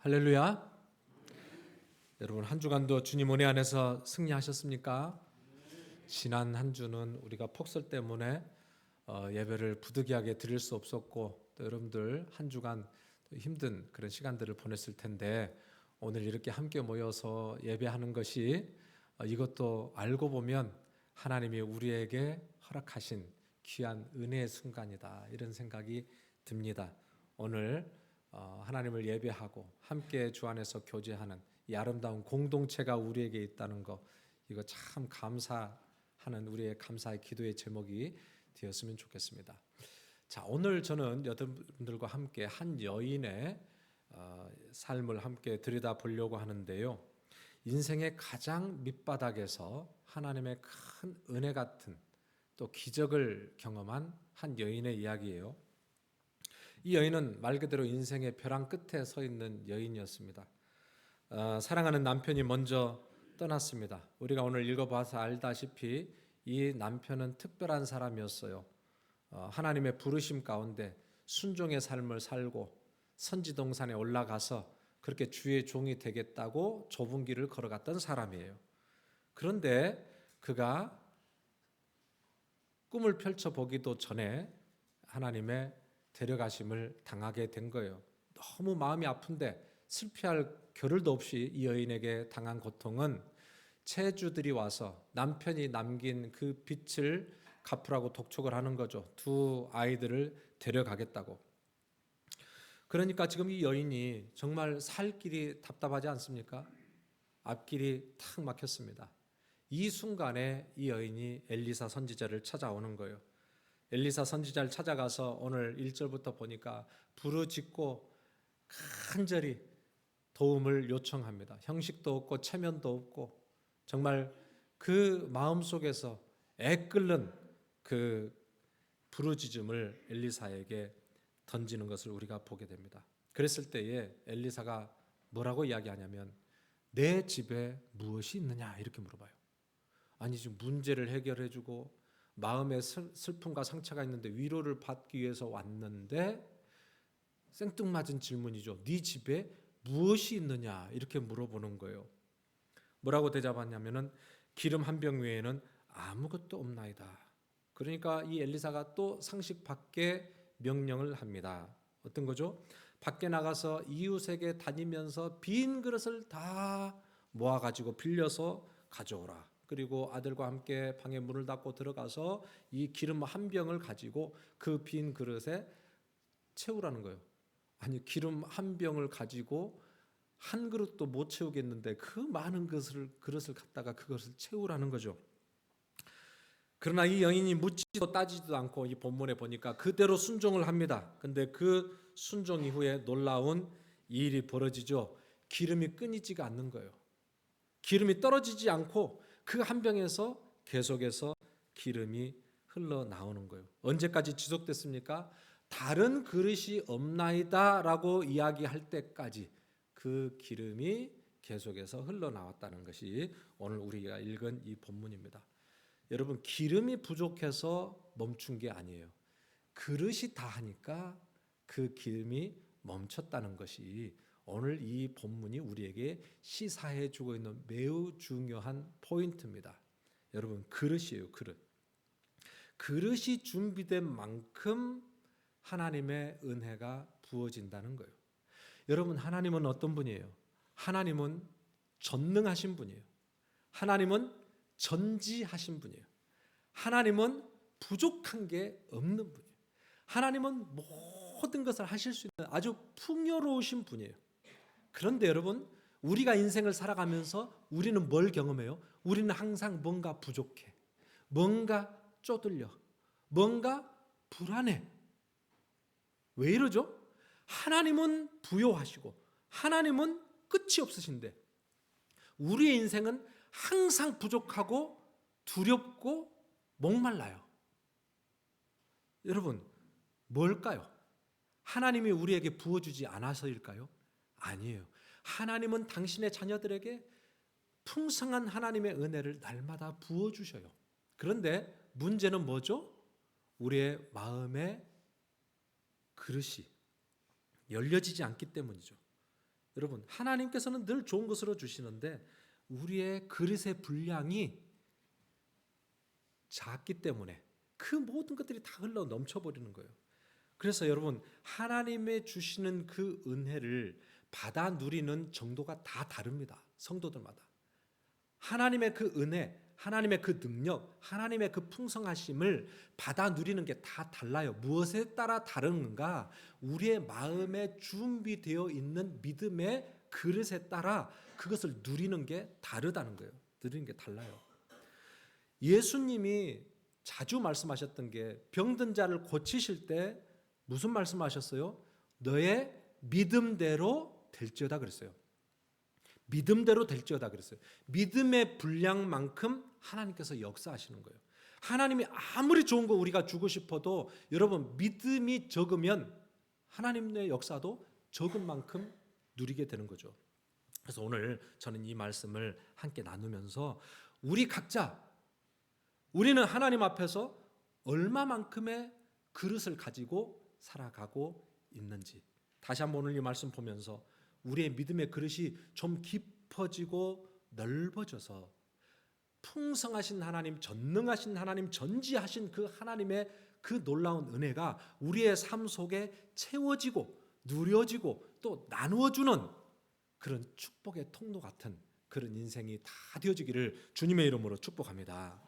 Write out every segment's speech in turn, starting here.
할렐루야. 여러분 한 주간도 주님 은혜 안에서 승리하셨습니까? 지난 한 주는 우리가 폭설 때문에 예배를 부득이하게 드릴 수 없었고 또 여러분들 한 주간 힘든 그런 시간들을 보냈을 텐데 오늘 이렇게 함께 모여서 예배하는 것이 이것도 알고 보면 하나님이 우리에게 허락하신 귀한 은혜의 순간이다 이런 생각이 듭니다. 오늘 하나님을 예배하고 함께 주 안에서 교제하는 이 아름다운 공동체가 우리에게 있다는 거 이거 참 감사하는 우리의 감사의 기도의 제목이 되었으면 좋겠습니다. 자, 오늘 저는 여러분들과 함께 한 여인의 삶을 함께 들여다보려고 하는데요. 인생의 가장 밑바닥에서 하나님의 큰 은혜 같은 또 기적을 경험한 한 여인의 이야기예요. 이 여인은 말 그대로 인생의 벼랑 끝에 서 있는 여인이었습니다. 사랑하는 남편이 먼저 떠났습니다. 우리가 오늘 읽어봐서 알다시피 이 남편은 특별한 사람이었어요. 하나님의 부르심 가운데 순종의 삶을 살고 선지동산에 올라가서 그렇게 주의 종이 되겠다고 좁은 길을 걸어갔던 사람이에요. 그런데 그가 꿈을 펼쳐보기도 전에 하나님의 데려가심을 당하게 된 거예요. 너무 마음이 아픈데 슬피할 겨를도 없이 이 여인에게 당한 고통은 채주들이 와서 남편이 남긴 그 빚을 갚으라고 독촉을 하는 거죠. 두 아이들을 데려가겠다고. 그러니까 지금 이 여인이 정말 살 길이 답답하지 않습니까? 앞길이 탁 막혔습니다. 이 순간에 이 여인이 엘리사 선지자를 찾아오는 거예요. 엘리사 선지자를 찾아가서 오늘 1절부터 보니까 부르짖고 간절히 도움을 요청합니다. 형식도 없고 체면도 없고 정말 그 마음속에서 애끓는 그 부르짖음을 엘리사에게 던지는 것을 우리가 보게 됩니다. 그랬을 때에 엘리사가 뭐라고 이야기하냐면 내 집에 무엇이 있느냐 이렇게 물어봐요. 아니 지금 문제를 해결해주고 마음에 슬픔과 상처가 있는데 위로를 받기 위해서 왔는데 생뚱맞은 질문이죠. 네 집에 무엇이 있느냐 이렇게 물어보는 거예요. 뭐라고 대답하냐면은 기름 한 병 외에는 아무것도 없나이다. 그러니까 이 엘리사가 또 상식 밖의 명령을 합니다. 어떤 거죠? 밖에 나가서 이웃에게 다니면서 빈 그릇을 다 모아가지고 빌려서 가져오라. 그리고 아들과 함께 방에 문을 닫고 들어가서 이 기름 한 병을 가지고 그 빈 그릇에 채우라는 거예요. 아니 기름 한 병을 가지고 한 그릇도 못 채우겠는데 그 많은 그릇을 갖다가 그것을 채우라는 거죠. 그러나 이 여인이 묻지도 따지지도 않고 이 본문에 보니까 그대로 순종을 합니다. 근데 그 순종 이후에 놀라운 일이 벌어지죠. 기름이 끊이지가 않는 거예요. 기름이 떨어지지 않고 그 한 병에서 계속해서 기름이 흘러나오는 거예요. 언제까지 지속됐습니까? 다른 그릇이 없나이다 라고 이야기할 때까지 그 기름이 계속해서 흘러나왔다는 것이 오늘 우리가 읽은 이 본문입니다. 여러분 기름이 부족해서 멈춘 게 아니에요. 그릇이 다 하니까 그 기름이 멈췄다는 것이 오늘 이 본문이 우리에게 시사해 주고 있는 매우 중요한 포인트입니다. 여러분 그릇이에요. 그릇이 준비된 만큼 하나님의 은혜가 부어진다는 거예요. 여러분 하나님은 어떤 분이에요? 하나님은 전능하신 분이에요. 하나님은 전지하신 분이에요. 하나님은 부족한 게 없는 분이에요. 하나님은 모든 것을 하실 수 있는 아주 풍요로우신 분이에요. 그런데 여러분 우리가 인생을 살아가면서 우리는 뭘 경험해요? 우리는 항상 뭔가 부족해. 뭔가 쪼들려. 뭔가 불안해. 왜 이러죠? 하나님은 부요하시고 하나님은 끝이 없으신데 우리의 인생은 항상 부족하고 두렵고 목말라요. 여러분 뭘까요? 하나님이 우리에게 부어주지 않아서일까요? 아니에요. 하나님은 당신의 자녀들에게 풍성한 하나님의 은혜를 날마다 부어주셔요. 그런데 문제는 뭐죠? 우리의 마음의 그릇이 열려지지 않기 때문이죠. 여러분, 하나님께서는 늘 좋은 것으로 주시는데 우리의 그릇의 분량이 작기 때문에 그 모든 것들이 다 흘러 넘쳐버리는 거예요. 그래서 여러분, 하나님의 주시는 그 은혜를 받아 누리는 정도가 다 다릅니다. 성도들마다. 하나님의 그 은혜, 하나님의 그 능력, 하나님의 그 풍성하심을 받아 누리는 게 다 달라요. 무엇에 따라 다른가? 우리의 마음에 준비되어 있는 믿음의 그릇에 따라 그것을 누리는 게 다르다는 거예요. 누리는 게 달라요. 예수님이 자주 말씀하셨던 게 병든 자를 고치실 때 무슨 말씀하셨어요? 너의 믿음대로 될지어다 그랬어요. 믿음대로 될지어다 그랬어요. 믿음의 분량만큼 하나님께서 역사하시는 거예요. 하나님이 아무리 좋은 거 우리가 주고 싶어도 여러분, 믿음이 적으면 하나님의 역사도 적은 만큼 누리게 되는 거죠. 그래서 오늘 저는 이 말씀을 함께 나누면서 우리 각자, 우리는 하나님 앞에서 얼마만큼의 그릇을 가지고 살아가고 있는지, 다시 한번 오늘 이 말씀 보면서 우리의 믿음의 그릇이 좀 깊어지고 넓어져서 풍성하신 하나님, 전능하신 하나님, 전지하신 그 하나님의 그 놀라운 은혜가 우리의 삶 속에 채워지고 누려지고 또 나누어주는 그런 축복의 통로 같은 그런 인생이 다 되어지기를 주님의 이름으로 축복합니다.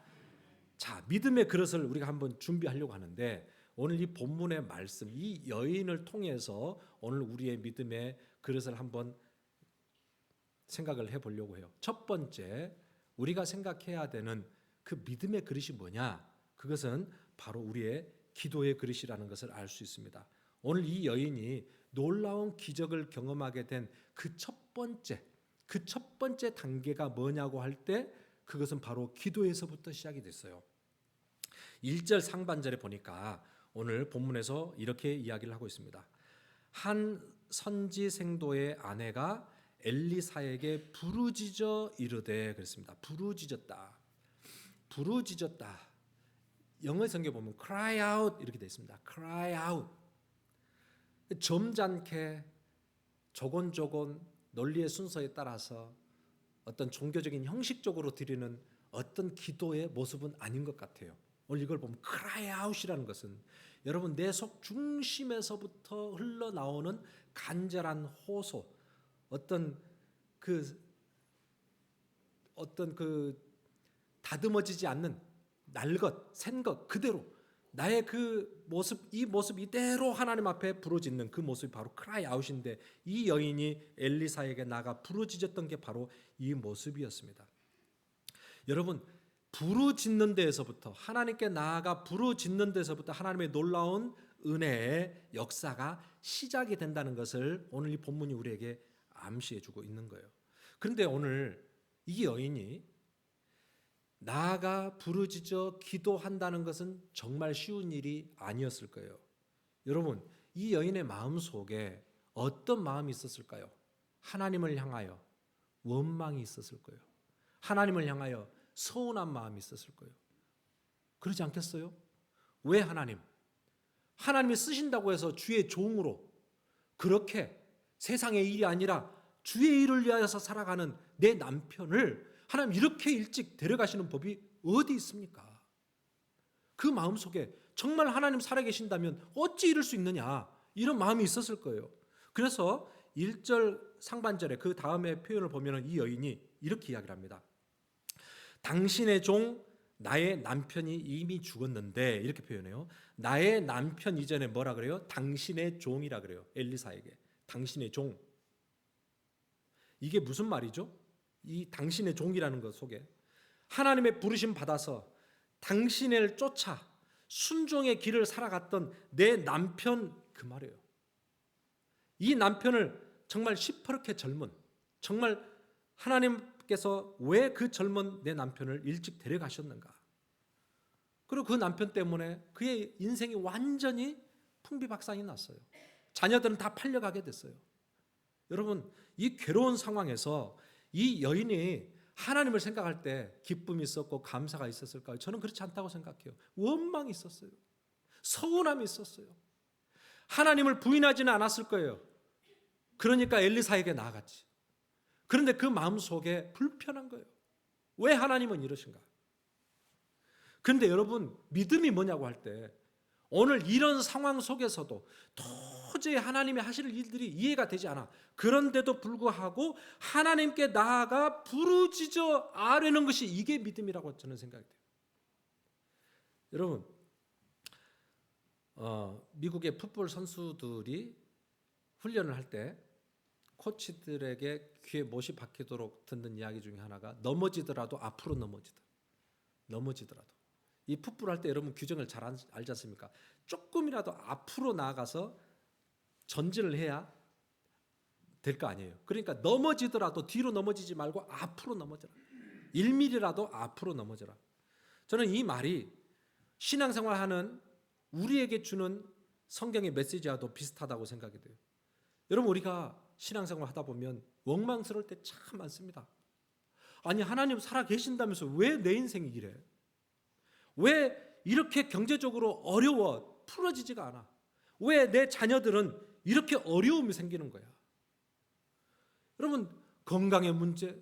자, 믿음의 그릇을 우리가 한번 준비하려고 하는데 오늘 이 본문의 말씀, 이 여인을 통해서 오늘 우리의 믿음의 그릇을 한번 생각을 해보려고 해요. 첫 번째, 우리가 생각해야 되는 그 믿음의 그릇이 뭐냐? 그것은 바로 우리의 기도의 그릇이라는 것을 알 수 있습니다. 오늘 이 여인이 놀라운 기적을 경험하게 된 그 첫 번째 단계가 뭐냐고 할 때 그것은 바로 기도에서부터 시작이 됐어요. 1절 상반절에 보니까 오늘 본문에서 이렇게 이야기를 하고 있습니다. 한 선지 생도의 아내가 엘리사에게 부르짖어 이르되 그랬습니다. 부르짖었다. 영어 성경에 보면 cry out 이렇게 되어 있습니다. cry out. 점잖게 조곤조곤 논리의 순서에 따라서 어떤 종교적인 형식적으로 드리는 어떤 기도의 모습은 아닌 것 같아요. 오늘 이걸 보면 cry out이라는 것은 여러분 내 속 중심에서부터 흘러나오는 간절한 호소, 어떤 그 다듬어지지 않는 날것, 샌것 그대로 나의 그 모습, 이 모습 이대로 하나님 앞에 부르짖는 그 모습이 바로 cry out인데 이 여인이 엘리사에게 나가 부르짖었던 게 바로 이 모습이었습니다. 여러분, 부르짖는 데에서부터 하나님께 나아가 부르짖는 데서부터 하나님의 놀라운 은혜의 역사가 시작이 된다는 것을 오늘 이 본문이 우리에게 암시해 주고 있는 거예요. 그런데 오늘 이 여인이 나아가 부르짖어 기도한다는 것은 정말 쉬운 일이 아니었을 거예요. 여러분, 이 여인의 마음 속에 어떤 마음이 있었을까요? 하나님을 향하여 원망이 있었을 거예요. 하나님을 향하여 서운한 마음이 있었을 거예요. 그러지 않겠어요? 왜 하나님이 쓰신다고 해서 주의 종으로 그렇게 세상의 일이 아니라 주의 일을 위하여서 살아가는 내 남편을 하나님 이렇게 일찍 데려가시는 법이 어디 있습니까? 그 마음속에 정말 하나님 살아계신다면 어찌 이럴 수 있느냐, 이런 마음이 있었을 거예요. 그래서 1절 상반절에 그 다음에 표현을 보면 이 여인이 이렇게 이야기를 합니다. 당신의 종 나의 남편이 이미 죽었는데, 이렇게 표현해요. 나의 남편 이전에 뭐라 그래요? 당신의 종이라 그래요. 엘리사에게 당신의 종. 이게 무슨 말이죠? 이 당신의 종이라는 것 속에 하나님의 부르심 받아서 당신을 쫓아 순종의 길을 살아갔던 내 남편, 그 말이에요. 이 남편을 정말 시퍼렇게 젊은, 정말 하나님께서 왜 그 젊은 내 남편을 일찍 데려가셨는가? 그리고 그 남편 때문에 그의 인생이 완전히 풍비박산이 났어요. 자녀들은 다 팔려가게 됐어요. 여러분, 이 괴로운 상황에서 이 여인이 하나님을 생각할 때 기쁨이 있었고 감사가 있었을까요? 저는 그렇지 않다고 생각해요. 원망이 있었어요. 서운함이 있었어요. 하나님을 부인하지는 않았을 거예요. 그러니까 엘리사에게 나아갔지. 그런데 그 마음속에 불편한 거예요. 왜 하나님은 이러신가? 그런데 여러분, 믿음이 뭐냐고 할 때 오늘 이런 상황 속에서도 도저히 하나님이 하실 일들이 이해가 되지 않아. 그런데도 불구하고 하나님께 나아가 부르짖어 아뢰는 것이 이게 믿음이라고 저는 생각이 돼요. 여러분, 미국의 풋볼 선수들이 훈련을 할 때 코치들에게 귀에 못이 박히도록 듣는 이야기 중에 하나가 넘어지더라도 앞으로 넘어지더라도 이 풋볼 할 때 여러분 규정을 잘 알지 않습니까? 조금이라도 앞으로 나아가서 전진을 해야 될 거 아니에요. 그러니까 넘어지더라도 뒤로 넘어지지 말고 앞으로 넘어져라. 1mm라도 앞으로 넘어져라. 저는 이 말이 신앙생활하는 우리에게 주는 성경의 메시지와도 비슷하다고 생각이 돼요. 여러분, 우리가 신앙생활 하다 보면 원망스러울 때 참 많습니다. 아니, 하나님 살아 계신다면서 왜 내 인생이 이래? 왜 이렇게 경제적으로 어려워? 풀어지지가 않아? 왜 내 자녀들은 이렇게 어려움이 생기는 거야? 여러분, 건강의 문제,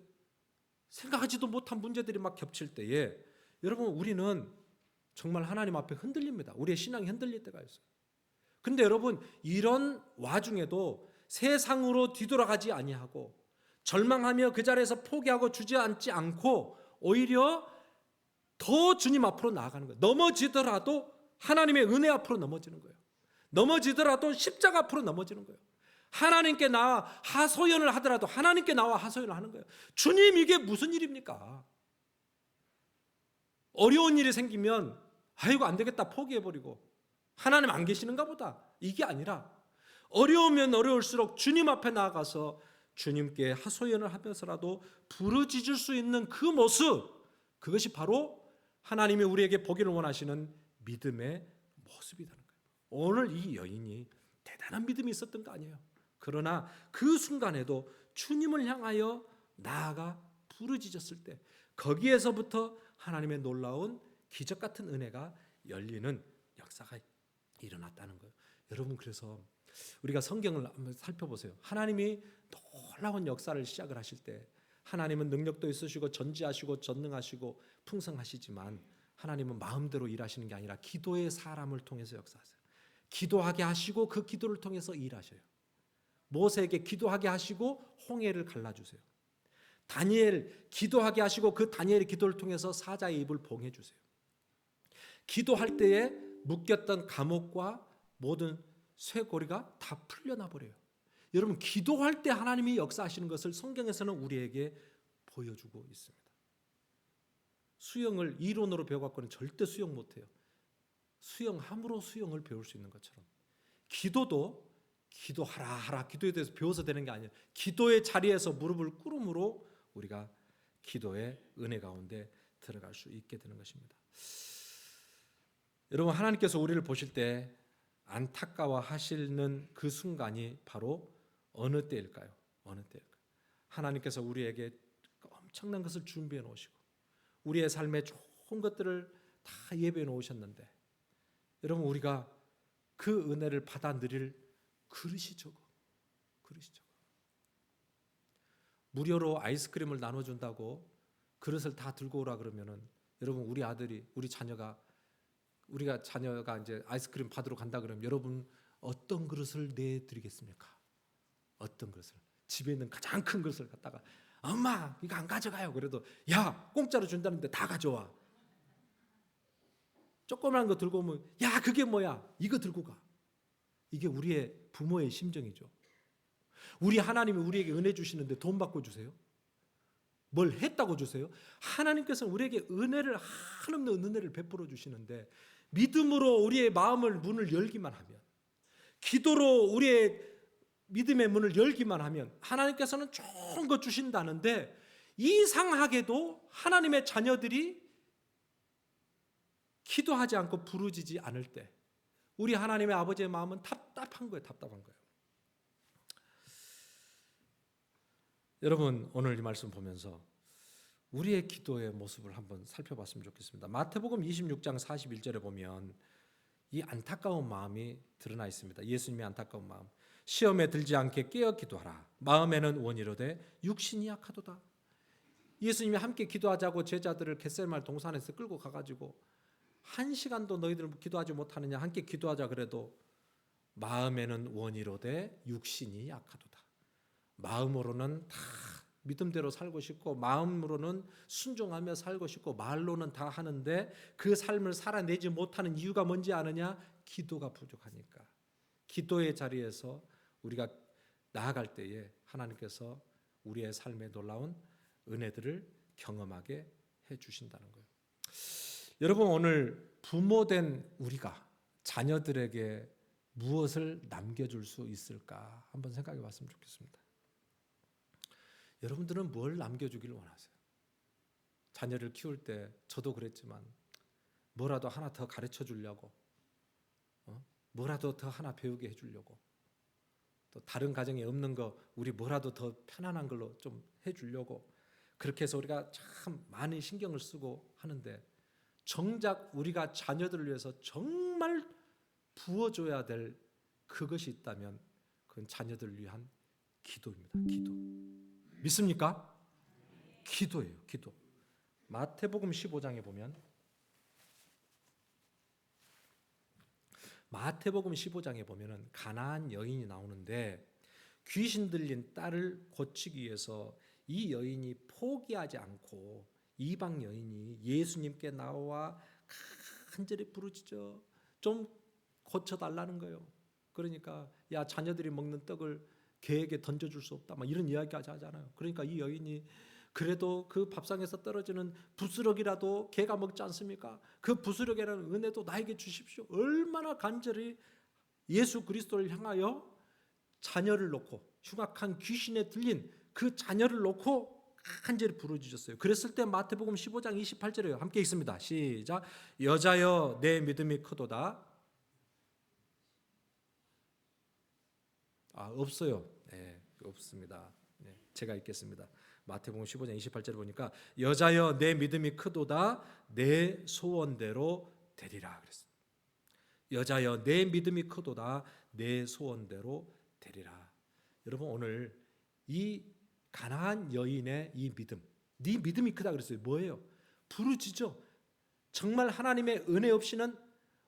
생각하지도 못한 문제들이 막 겹칠 때에 여러분, 우리는 정말 하나님 앞에 흔들립니다. 우리의 신앙이 흔들릴 때가 있어요. 근데 여러분, 이런 와중에도 세상으로 뒤돌아가지 아니하고 절망하며 그 자리에서 포기하고 주저앉지 않고 오히려 더 주님 앞으로 나아가는 거예요. 넘어지더라도 하나님의 은혜 앞으로 넘어지는 거예요. 넘어지더라도 십자가 앞으로 넘어지는 거예요. 하나님께 나와 하소연을 하더라도 하나님께 나와 하소연을 하는 거예요. 주님, 이게 무슨 일입니까? 어려운 일이 생기면 아이고 안 되겠다 포기해버리고 하나님 안 계시는가 보다, 이게 아니라 어려우면 어려울수록 주님 앞에 나아가서 주님께 하소연을 하면서라도 부르짖을 수 있는 그 모습, 그것이 바로 하나님이 우리에게 보기를 원하시는 믿음의 모습이라는 거예요. 오늘 이 여인이 대단한 믿음이 있었던 거 아니에요. 그러나 그 순간에도 주님을 향하여 나아가 부르짖었을 때 거기에서부터 하나님의 놀라운 기적 같은 은혜가 열리는 역사가 일어났다는 거예요. 여러분, 그래서 우리가 성경을 한번 살펴보세요. 하나님이 놀라운 역사를 시작을 하실 때 하나님은 능력도 있으시고 전지하시고 전능하시고 풍성하시지만 하나님은 마음대로 일하시는 게 아니라 기도의 사람을 통해서 역사하세요. 기도하게 하시고 그 기도를 통해서 일하셔요. 모세에게 기도하게 하시고 홍해를 갈라주세요. 다니엘 기도하게 하시고 그 다니엘의 기도를 통해서 사자의 입을 봉해 주세요. 기도할 때에 묶였던 감옥과 모든 쇠고리가 다 풀려나 버려요. 여러분, 기도할 때 하나님이 역사하시는 것을 성경에서는 우리에게 보여주고 있습니다. 수영을 이론으로 배워갖고는 절대 수영 못해요. 수영함으로 수영을 배울 수 있는 것처럼 기도도 기도하라 기도에 대해서 배워서 되는 게 아니에요. 기도의 자리에서 무릎을 꿇음으로 우리가 기도의 은혜 가운데 들어갈 수 있게 되는 것입니다. 여러분, 하나님께서 우리를 보실 때 안타까워 하시는 그 순간이 바로 어느 때일까요? 어느 때일까요? 하나님께서 우리에게 엄청난 것을 준비해 놓으시고 우리의 삶에 좋은 것들을 다 예배해 놓으셨는데 여러분, 우리가 그 은혜를 받아 누릴 그릇이 적어. 무료로 아이스크림을 나눠준다고 그릇을 다 들고 오라 그러면은 여러분, 우리 아들이, 우리 자녀가 이제 아이스크림 받으러 간다 그러면 여러분 어떤 그릇을 내드리겠습니까? 어떤 그릇을? 집에 있는 가장 큰 그릇을 갖다가 엄마 이거 안 가져가요. 그래도 야 공짜로 준다는데 다 가져와. 조그만 거 들고 오면 야 그게 뭐야? 이거 들고 가. 이게 우리의 부모의 심정이죠. 우리 하나님이 우리에게 은혜 주시는데 돈 받고 주세요? 뭘 했다고 주세요? 하나님께서는 우리에게 은혜를 한없는 은혜를 베풀어 주시는데 믿음으로 우리의 마음을 문을 열기만 하면, 기도로 우리의 믿음의 문을 열기만 하면 하나님께서는 좋은 것 주신다는데 이상하게도 하나님의 자녀들이 기도하지 않고 부르짖지 않을 때 우리 하나님의 아버지의 마음은 답답한 거예요. 여러분, 오늘 이 말씀 보면서 우리의 기도의 모습을 한번 살펴봤으면 좋겠습니다. 마태복음 26장 41절에 보면 이 안타까운 마음이 드러나 있습니다. 예수님의 안타까운 마음. 시험에 들지 않게 깨어 기도하라. 마음에는 원이로되 육신이 약하도다. 예수님이 함께 기도하자고 제자들을 겟세마네 동산에서 끌고 가가지고 1시간도 너희들 기도하지 못하느냐, 함께 기도하자 그래도 마음에는 원이로되 육신이 약하도다. 마음으로는 다 믿음대로 살고 싶고 마음으로는 순종하며 살고 싶고 말로는 다 하는데 그 삶을 살아내지 못하는 이유가 뭔지 아느냐? 기도가 부족하니까. 기도의 자리에서 우리가 나아갈 때에 하나님께서 우리의 삶에 놀라운 은혜들을 경험하게 해주신다는 거예요. 여러분, 오늘 부모된 우리가 자녀들에게 무엇을 남겨줄 수 있을까 한번 생각해 봤으면 좋겠습니다. 여러분들은 뭘 남겨주기를 원하세요? 자녀를 키울 때 저도 그랬지만 뭐라도 하나 더 가르쳐 주려고, 뭐라도 더 하나 배우게 해주려고, 또 다른 가정에 없는 거 우리 뭐라도 더 편안한 걸로 좀 해주려고, 그렇게 해서 우리가 참 많이 신경을 쓰고 하는데 정작 우리가 자녀들을 위해서 정말 부어줘야 될 그것이 있다면 그건 자녀들을 위한 기도입니다. 기도. 믿습니까? 기도예요. 기도. 마태복음 15장에 보면 마태복음 15장에 보면은 가나안 여인이 나오는데 귀신 들린 딸을 고치기 위해서 이 여인이 포기하지 않고 이방 여인이 예수님께 나와 간절히 부르짖어 좀 고쳐달라는 거예요. 그러니까 야, 자녀들이 먹는 떡을 개에게 던져줄 수 없다, 막 이런 이야기 하잖아요. 그러니까 이 여인이 그래도 그 밥상에서 떨어지는 부스러기라도 개가 먹지 않습니까? 그 부스러기라는 은혜도 나에게 주십시오. 얼마나 간절히 예수 그리스도를 향하여 자녀를 놓고 흉악한 귀신에 들린 그 자녀를 놓고 간절히 부르짖었어요. 그랬을 때 마태복음 15장 28절에 함께 읽습니다. 시작. 여자여 내 믿음이 크도다. 없어요. 네, 없습니다. 네, 제가 읽겠습니다. 마태복음 15장 28절에 보니까 여자여 내 믿음이 크도다. 내 소원대로 되리라 그랬습니다. 여자여 내 믿음이 크도다. 내 소원대로 되리라. 여러분, 오늘 이 가나안 여인의 이 믿음, 네 믿음이 크다 그랬어요. 뭐예요? 부르짖어. 정말 하나님의 은혜 없이는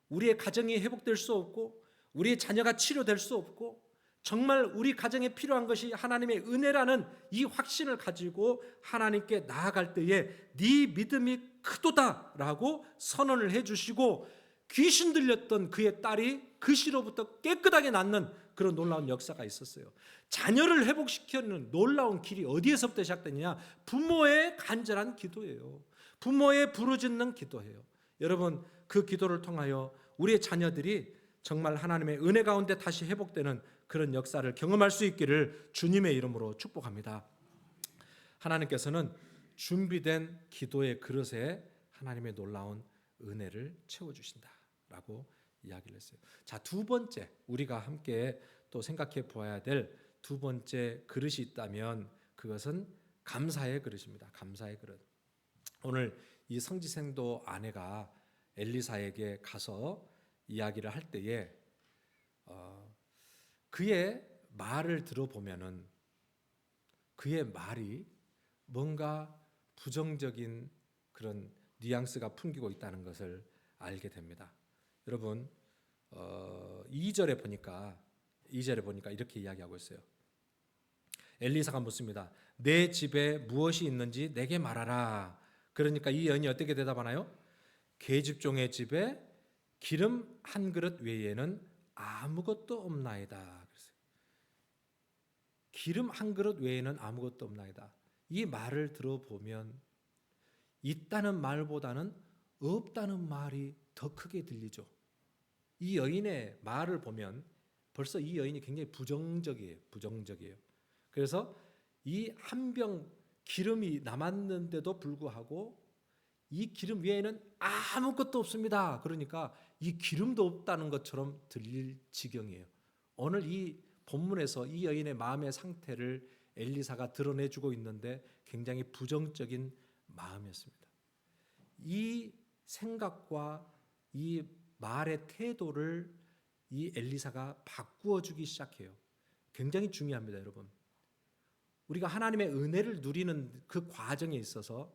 우리의 가정이 회복될 수 없고 우리의 자녀가 치료될 수 없고 정말 우리 가정에 필요한 것이 하나님의 은혜라는 이 확신을 가지고 하나님께 나아갈 때에 네 믿음이 크도다라고 선언을 해주시고 귀신 들렸던 그의 딸이 그 시로부터 깨끗하게 낫는 그런 놀라운 역사가 있었어요. 자녀를 회복시키는 놀라운 길이 어디에서부터 시작되느냐? 부모의 간절한 기도예요. 부모의 부르짖는 기도예요. 여러분, 그 기도를 통하여 우리의 자녀들이 정말 하나님의 은혜 가운데 다시 회복되는 그런 역사를 경험할 수 있기를 주님의 이름으로 축복합니다. 하나님께서는 준비된 기도의 그릇에 하나님의 놀라운 은혜를 채워주신다라고 이야기를 했어요. 자, 두 번째 우리가 함께 또 생각해 보아야 될 두 번째 그릇이 있다면 그것은 감사의 그릇입니다. 감사의 그릇. 오늘 이 성지생도 아내가 엘리사에게 가서 이야기를 할 때에 그의 말을 들어보면은 그의 말이 뭔가 부정적인 그런 뉘앙스가 풍기고 있다는 것을 알게 됩니다. 여러분, 2절에 보니까 이렇게 이야기하고 있어요. 엘리사가 묻습니다. 내 집에 무엇이 있는지 내게 말하라. 그러니까 이 여인이 어떻게 대답하나요? 계집종의 집에 기름 한 그릇 외에는 아무것도 없나이다. 그랬어요. 기름 한 그릇 외에는 아무것도 없나이다. 이 말을 들어보면 있다는 말보다는 없다는 말이 더 크게 들리죠. 이 여인의 말을 보면 벌써 이 여인이 굉장히 부정적이에요. 그래서 이 한 병 기름이 남았는데도 불구하고 이 기름 외에는 아무것도 없습니다. 그러니까 이 기름도 없다는 것처럼 들릴 지경이에요. 오늘 이 본문에서 이 여인의 마음의 상태를 엘리사가 드러내주고 있는데 굉장히 부정적인 마음이었습니다. 이 생각과 이 말의 태도를 이 엘리사가 바꾸어주기 시작해요. 굉장히 중요합니다, 여러분. 우리가 하나님의 은혜를 누리는 그 과정에 있어서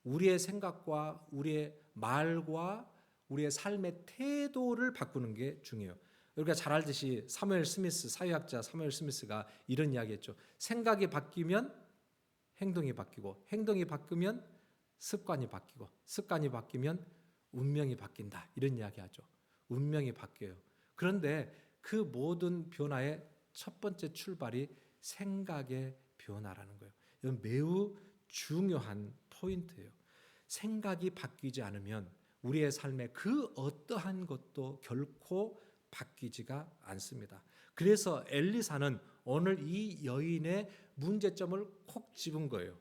우리의 생각과 우리의 말과 우리의 삶의 태도를 바꾸는 게 중요해요. 우리가 잘 알듯이 사회학자 사무엘 스미스가 이런 이야기했죠. 생각이 바뀌면 행동이 바뀌고, 행동이 바뀌면 습관이 바뀌고, 습관이 바뀌면 운명이 바뀐다. 이런 이야기하죠. 운명이 바뀌어요. 그런데 그 모든 변화의 첫 번째 출발이 생각의 변화라는 거예요. 이건 매우 중요한 포인트예요. 생각이 바뀌지 않으면 우리의 삶의 그 어떠한 것도 결코 바뀌지가 않습니다. 그래서 엘리사는 오늘 이 여인의 문제점을 콕 집은 거예요.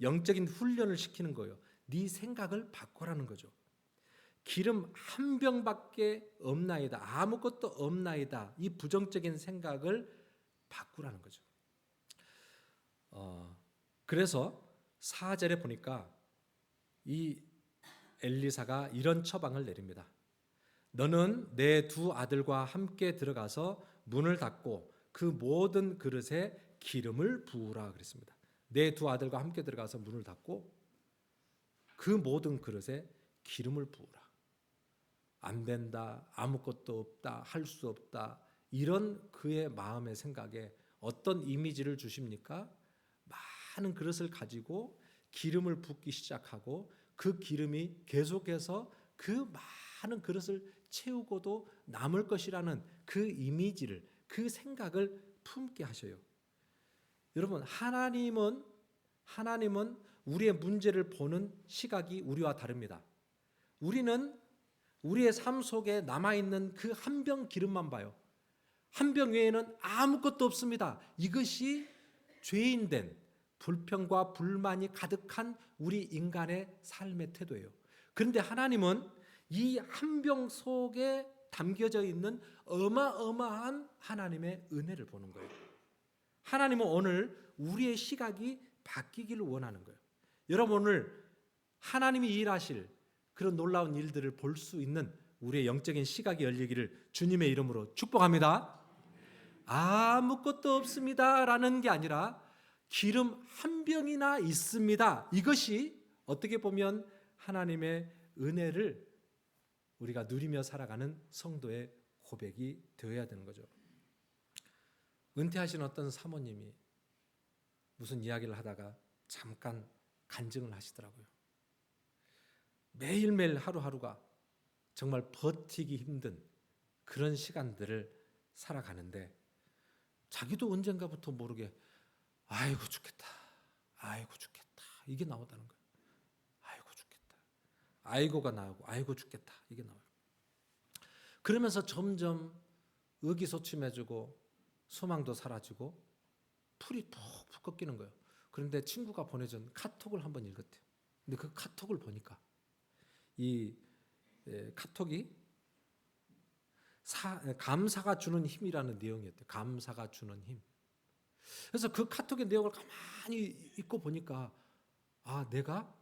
영적인 훈련을 시키는 거예요. 네 생각을 바꾸라는 거죠. 기름 한 병밖에 없나이다. 아무것도 없나이다. 이 부정적인 생각을 바꾸라는 거죠. 그래서 4절에 보니까 이 엘리사가 이런 처방을 내립니다. 너는 내 두 아들과 함께 들어가서 문을 닫고 그 모든 그릇에 기름을 부으라 그랬습니다. 내 두 아들과 함께 들어가서 문을 닫고 그 모든 그릇에 기름을 부으라. 안 된다, 아무것도 없다, 할 수 없다, 이런 그의 마음의 생각에 어떤 이미지를 주십니까? 많은 그릇을 가지고 기름을 붓기 시작하고 그 기름이 계속해서 그 많은 그릇을 채우고도 남을 것이라는 그 이미지를, 그 생각을 품게 하셔요. 여러분, 하나님은 우리의 문제를 보는 시각이 우리와 다릅니다. 우리는 우리의 삶 속에 남아있는 그 한 병 기름만 봐요. 한 병 외에는 아무것도 없습니다. 이것이 죄인된 불평과 불만이 가득한 우리 인간의 삶의 태도예요. 그런데 하나님은 이 한 병 속에 담겨져 있는 어마어마한 하나님의 은혜를 보는 거예요. 하나님은 오늘 우리의 시각이 바뀌기를 원하는 거예요. 여러분, 오늘 하나님이 일하실 그런 놀라운 일들을 볼 수 있는 우리의 영적인 시각이 열리기를 주님의 이름으로 축복합니다. 아무것도 없습니다 라는 게 아니라 기름 한 병이나 있습니다. 이것이 어떻게 보면 하나님의 은혜를 우리가 누리며 살아가는 성도의 고백이 되어야 되는 거죠. 은퇴하신 어떤 사모님이 무슨 이야기를 하다가 잠깐 간증을 하시더라고요. 매일매일 하루하루가 정말 버티기 힘든 그런 시간들을 살아가는데 자기도 언젠가부터 모르게 아이고 죽겠다, 아이고 죽겠다 이게 나오다는 거예요. 아이고 죽겠다, 아이고가 나오고 아이고 죽겠다 이게 나와요. 그러면서 점점 의기소침해지고 소망도 사라지고 풀이 푹푹 꺾이는 거예요. 그런데 친구가 보내준 카톡을 한번 읽었대요. 근데 그 카톡을 보니까 이 카톡이 감사가 주는 힘이라는 내용이었대요. 감사가 주는 힘. 그래서 그 카톡의 내용을 가만히 읽고 보니까 아, 내가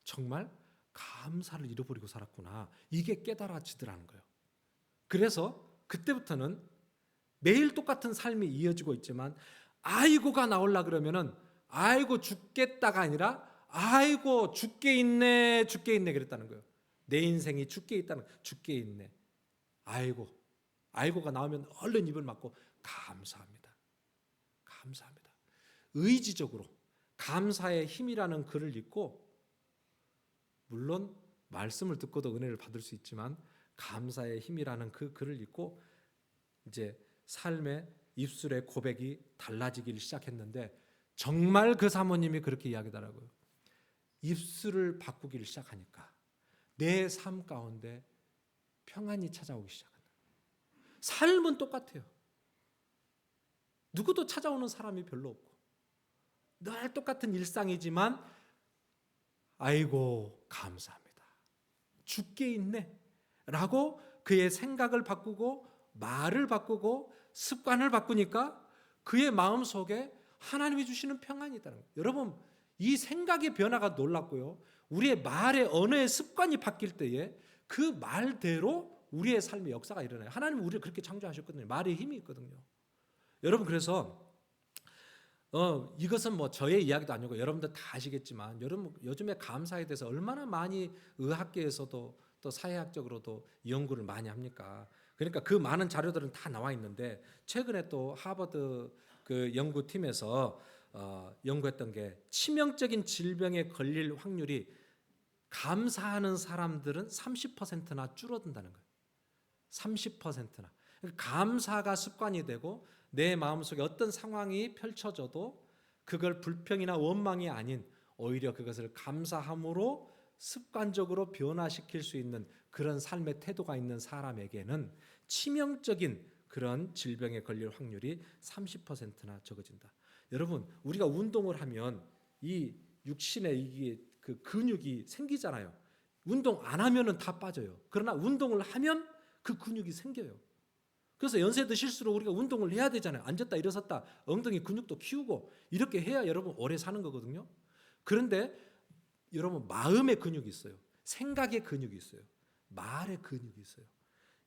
정말 감사를 잃어버리고 살았구나. 이게 깨달아지더라는 거예요. 그래서 그때부터는 매일 똑같은 삶이 이어지고 있지만 아이고가 나오려 그러면은 아이고 죽겠다가 아니라 아이고 죽게 있네 그랬다는 거예요. 내 인생이 죽게 있다는 거예요. 죽게 있네. 아이고가 나오면 얼른 입을 막고 감사합니다. 의지적으로 감사의 힘이라는 글을 읽고 물론 말씀을 듣고도 은혜를 받을 수 있지만 감사의 힘이라는 그 글을 읽고 이제 삶의 입술의 고백이 달라지기 시작했는데 정말 그 사모님이 그렇게 이야기하더라고요. 입술을 바꾸기를 시작하니까 내 삶 가운데 평안이 찾아오기 시작한다. 삶은 똑같아요. 누구도 찾아오는 사람이 별로 없고 늘 똑같은 일상이지만 아이고 감사합니다. 죽게 있네 라고 그의 생각을 바꾸고 말을 바꾸고 습관을 바꾸니까 그의 마음속에 하나님이 주시는 평안이 있다는 거예요. 여러분, 이 생각의 변화가 놀랍고요. 우리의 말의 언어의 습관이 바뀔 때에 그 말대로 우리의 삶의 역사가 일어나요. 하나님은 우리를 그렇게 창조하셨거든요. 말에 힘이 있거든요. 여러분 그래서 이것은 뭐 저의 이야기도 아니고 여러분들 다 아시겠지만 여러분 요즘에 감사에 대해서 얼마나 많이 의학계에서도 또 사회학적으로도 연구를 많이 합니까? 그러니까 그 많은 자료들은 다 나와 있는데 최근에 또 하버드 그 연구팀에서 연구했던 게 치명적인 질병에 걸릴 확률이 감사하는 사람들은 30%나 줄어든다는 거예요. 30%나. 감사가 습관이 되고 내 마음속에 어떤 상황이 펼쳐져도 그걸 불평이나 원망이 아닌 오히려 그것을 감사함으로 습관적으로 변화시킬 수 있는 그런 삶의 태도가 있는 사람에게는 치명적인 그런 질병에 걸릴 확률이 30%나 적어진다. 여러분, 우리가 운동을 하면 이 육신에 이게 그 근육이 생기잖아요. 운동 안 하면은 다 빠져요. 그러나 운동을 하면 그 근육이 생겨요. 그래서 연세 드실수록 우리가 운동을 해야 되잖아요. 앉았다 일어섰다 엉덩이 근육도 키우고 이렇게 해야 여러분 오래 사는 거거든요. 그런데 여러분 마음의 근육이 있어요. 생각의 근육이 있어요. 말의 근육이 있어요.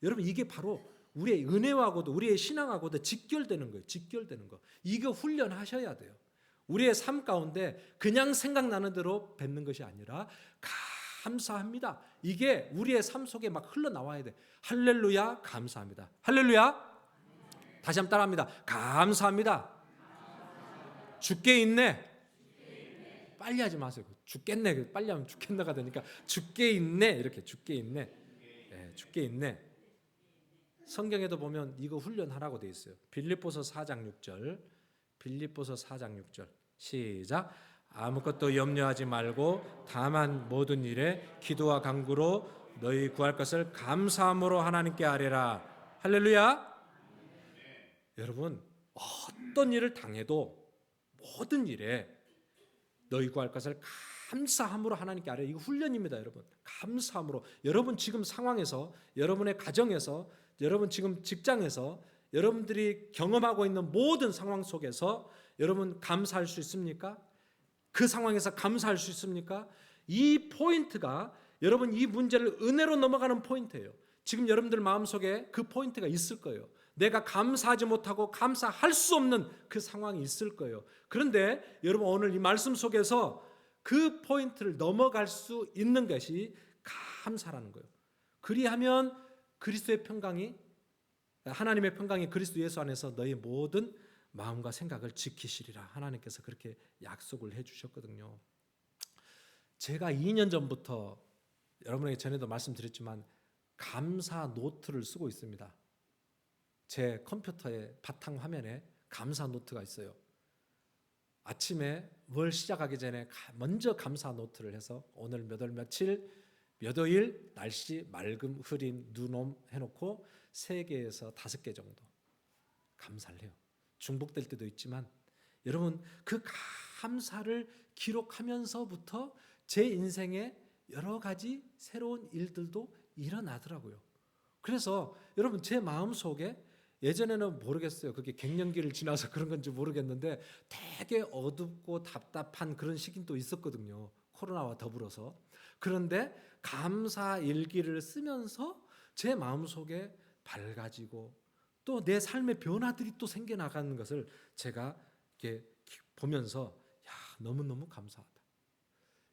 여러분 이게 바로 우리의 은혜하고도 우리의 신앙하고도 직결되는 거예요. 직결되는 거. 이거 훈련하셔야 돼요. 우리의 삶 가운데 그냥 생각나는 대로 뱉는 것이 아니라 감사합니다. 이게 우리의 삶 속에 막 흘러나와야 돼. 할렐루야 감사합니다. 할렐루야. 다시 한번 따라합니다. 감사합니다. 죽게 있네. 빨리 하지 마세요. 죽겠네. 빨리 하면 죽겠나가 되니까 죽게 있네. 이렇게 죽게 있네. 네, 죽게 있네. 성경에도 보면 이거 훈련하라고 돼 있어요. 빌립보서 4장 6절. 빌립보서 4장 6절. 시작. 아무것도 염려하지 말고 다만 모든 일에 기도와 간구로 너희 구할 것을 감사함으로 하나님께 아뢰라. 할렐루야. 여러분 어떤 일을 당해도 모든 일에 너희 구할 것을 감사함으로 하나님께 아뢰라. 이거 훈련입니다. 여러분 감사함으로. 여러분 지금 상황에서 여러분의 가정에서 여러분 지금 직장에서 여러분들이 경험하고 있는 모든 상황 속에서 여러분 감사할 수 있습니까? 그 상황에서 감사할 수 있습니까? 이 포인트가 여러분 이 문제를 은혜로 넘어가는 포인트예요. 지금 여러분들 마음속에 그 포인트가 있을 거예요. 내가 감사하지 못하고 감사할 수 없는 그 상황이 있을 거예요. 그런데 여러분 오늘 이 말씀 속에서 그 포인트를 넘어갈 수 있는 것이 감사라는 거예요. 그리하면 그리스도의 평강이 하나님의 평강이 그리스도 예수 안에서 너희 모든 마음과 생각을 지키시리라. 하나님께서 그렇게 약속을 해주셨거든요. 제가 2년 전부터 여러분에게 전에도 말씀드렸지만 감사 노트를 쓰고 있습니다. 제 컴퓨터의 바탕 화면에 감사 노트가 있어요. 아침에 뭘 시작하기 전에 먼저 감사 노트를 해서 오늘 몇 월 며칠 몇 호일 날씨 맑음 흐림 눈옴 해놓고 3개에서 5개 정도 감사를 해요. 중복될 때도 있지만 여러분 그 감사를 기록하면서부터 제 인생에 여러 가지 새로운 일들도 일어나더라고요. 그래서 여러분 제 마음속에 예전에는 모르겠어요. 그게 갱년기를 지나서 그런 건지 모르겠는데 되게 어둡고 답답한 그런 시기도 있었거든요. 코로나와 더불어서. 그런데 감사 일기를 쓰면서 제 마음속에 밝아지고 또 내 삶의 변화들이 또 생겨나가는 것을 제가 이렇게 보면서 너무너무 감사하다.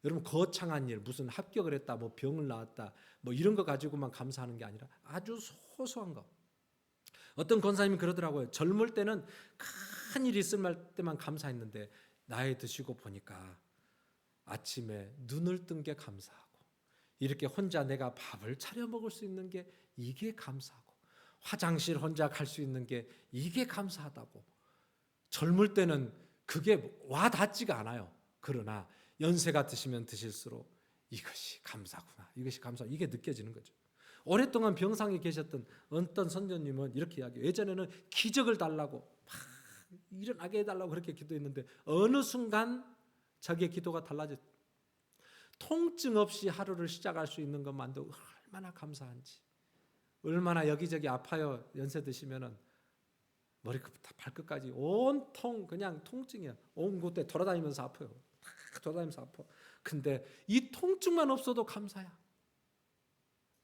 여러분 거창한 일 무슨 합격을 했다 뭐 병을 낳았다 뭐 이런 거 가지고만 감사하는 게 아니라 아주 소소한 거. 어떤 권사님이 그러더라고요. 젊을 때는 큰 일이 있을 때만 감사했는데 나이 드시고 보니까 아침에 눈을 뜬 게 감사하고 이렇게 혼자 내가 밥을 차려 먹을 수 있는 게 이게 감사하고 화장실 혼자 갈 수 있는 게 이게 감사하다고. 젊을 때는 그게 와 닿지가 않아요. 그러나 연세가 드시면 드실수록 이것이 감사구나. 이것이 감사. 이게 느껴지는 거죠. 오랫동안 병상에 계셨던 어떤 선교님은 이렇게 이야기해요. 예전에는 기적을 달라고 막 일어나게 해달라고 그렇게 기도했는데 어느 순간 자기의 기도가 달라졌. 통증 없이 하루를 시작할 수 있는 것만도 얼마나 감사한지. 얼마나 여기저기 아파요. 연세 드시면은 머리끝부터 발끝까지 온통 그냥 통증이야. 온 곳에 돌아다니면서 아파요. 돌아다니면서 아파. 근데 이 통증만 없어도 감사야.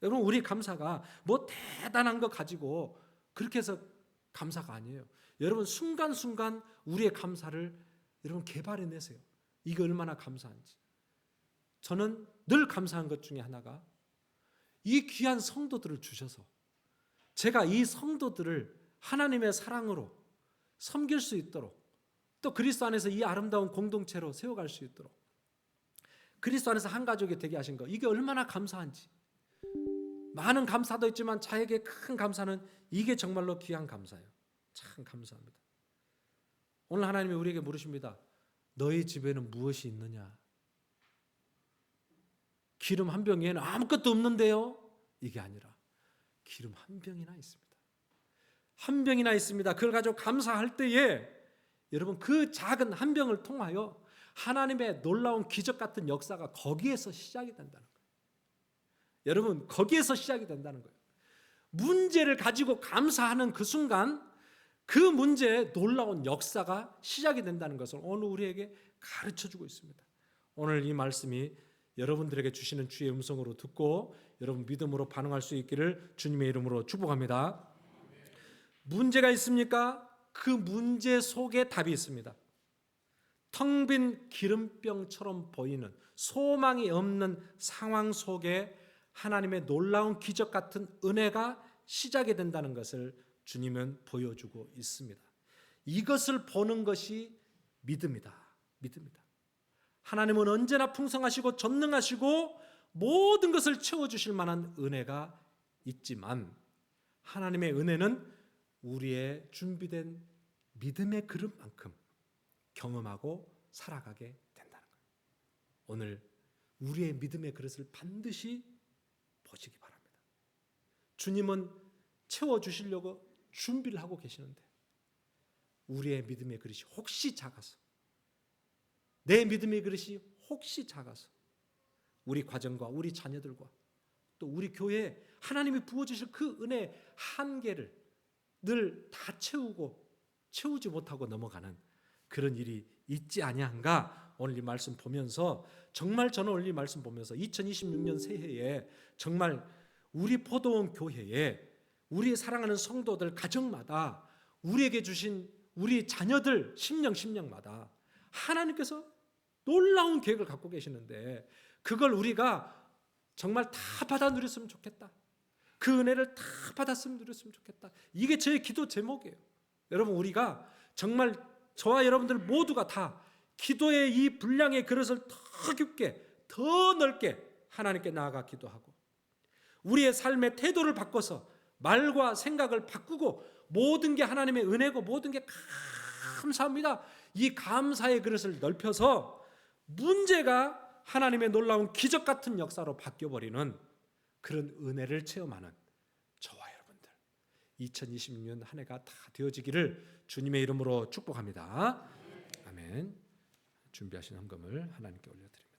여러분 우리 감사가 뭐 대단한 거 가지고 그렇게 해서 감사가 아니에요. 여러분 순간순간 우리의 감사를 여러분 개발해내세요. 이게 얼마나 감사한지. 저는 늘 감사한 것 중에 하나가 이 귀한 성도들을 주셔서 제가 이 성도들을 하나님의 사랑으로 섬길 수 있도록, 또 그리스도 안에서 이 아름다운 공동체로 세워갈 수 있도록 그리스도 안에서 한 가족이 되게 하신 거, 이게 얼마나 감사한지. 많은 감사도 있지만 자에게 큰 감사는 이게 정말로 귀한 감사예요. 참 감사합니다. 오늘 하나님이 우리에게 물으십니다. 너희 집에는 무엇이 있느냐? 기름 한 병에는 아무것도 없는데요? 이게 아니라 기름 한 병이나 있습니다. 한 병이나 있습니다. 그걸 가지고 감사할 때에 여러분 그 작은 한 병을 통하여 하나님의 놀라운 기적 같은 역사가 거기에서 시작이 된다는 거예요. 여러분 거기에서 시작이 된다는 거예요. 문제를 가지고 감사하는 그 순간 그 문제에 놀라운 역사가 시작이 된다는 것을 오늘 우리에게 가르쳐주고 있습니다. 오늘 이 말씀이 여러분들에게 주시는 주의 음성으로 듣고 여러분 믿음으로 반응할 수 있기를 주님의 이름으로 축복합니다. 문제가 있습니까? 그 문제 속에 답이 있습니다. 텅 빈 기름병처럼 보이는 소망이 없는 상황 속에 하나님의 놀라운 기적 같은 은혜가 시작이 된다는 것을 주님은 보여주고 있습니다. 이것을 보는 것이 믿음이다. 믿음이다. 하나님은 언제나 풍성하시고 전능하시고 모든 것을 채워주실 만한 은혜가 있지만 하나님의 은혜는 우리의 준비된 믿음의 그릇만큼 경험하고 살아가게 된다는 거예요. 오늘 우리의 믿음의 그릇을 반드시 보시기 바랍니다. 주님은 채워주시려고 준비를 하고 계시는데 우리의 믿음의 그릇이 혹시 작아서, 내 믿음의 그릇이 혹시 작아서 우리 가정과 우리 자녀들과 또 우리 교회에 하나님이 부어주실 그 은혜의 한계를 늘 다 채우지 못하고 넘어가는 그런 일이 있지 아니한가. 오늘 이 말씀 보면서 정말 저는 오늘 이 말씀 보면서 2026년 새해에 정말 우리 포도원 교회에 우리 사랑하는 성도들 가정마다 우리에게 주신 우리 자녀들 심령마다 하나님께서 놀라운 계획을 갖고 계시는데 그걸 우리가 정말 다 받아 누렸으면 좋겠다. 그 은혜를 다 받았으면 누렸으면 좋겠다. 이게 제 기도 제목이에요. 여러분 우리가 정말 저와 여러분들 모두가 다 기도의 이 분량의 그릇을 더 깊게 더 넓게 하나님께 나아가 기도하고 우리의 삶의 태도를 바꿔서 말과 생각을 바꾸고 모든 게 하나님의 은혜고 모든 게 감사합니다. 이 감사의 그릇을 넓혀서 문제가 하나님의 놀라운 기적 같은 역사로 바뀌어버리는 그런 은혜를 체험하는 저와 여러분들 2026년 한 해가 다 되어지기를 주님의 이름으로 축복합니다. 아멘. 준비하신 헌금을 하나님께 올려드립니다.